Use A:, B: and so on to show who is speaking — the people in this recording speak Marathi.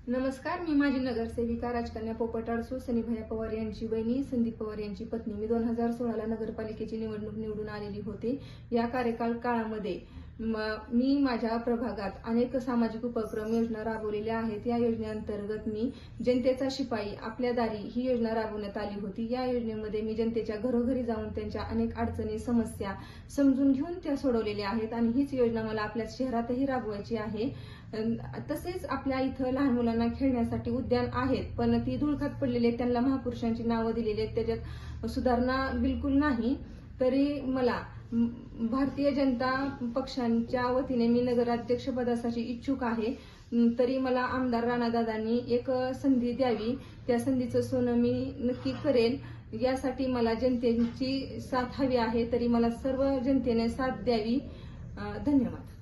A: नमस्कार, मी माझी नगरसेविका राजकन्या पोपट अडसूळ सनी भैया पवार यांची बहिणी संदीप पवार यांची पत्नी। मी 2016ला नगरपालिकेची निवडणूक निवडून आलेली होते। या कार्यकाळामध्ये मी माझ्या प्रभागात अनेक सामाजिक उपक्रम योजना राबवलेल्या आहेत। या योजनेअंतर्गत मी जनतेचा शिपाई आपल्या दारी ही योजना राबवण्यात आली होती। या योजनेमध्ये मी जनतेच्या घरोघरी जाऊन त्यांच्या अनेक अडचणी समस्या समजून घेऊन त्या सोडवलेल्या आहेत आणि हीच योजना मला आपल्या शहरातही राबवायची आहे। तसेच आपल्या इथं लहान मुलांना खेळण्यासाठी उद्यान आहेत, पण ती धुळखात पडलेली आहेत, त्यांना महापुरुषांची नावं दिलेली आहेत, त्याच्यात सुधारणा बिलकुल नाही। तरी मला भारतीय जनता पक्षाच्या वतीने मी नगराध्यक्षपदासाठी इच्छुक आहे। तरी मला आमदार राणादादांनी एक संधी द्यावी, त्या संधीचं सोनं मी नक्की करेल। यासाठी मला जनतेची साथ हवी आहे, तरी मला सर्व जनतेने साथ द्यावी। धन्यवाद।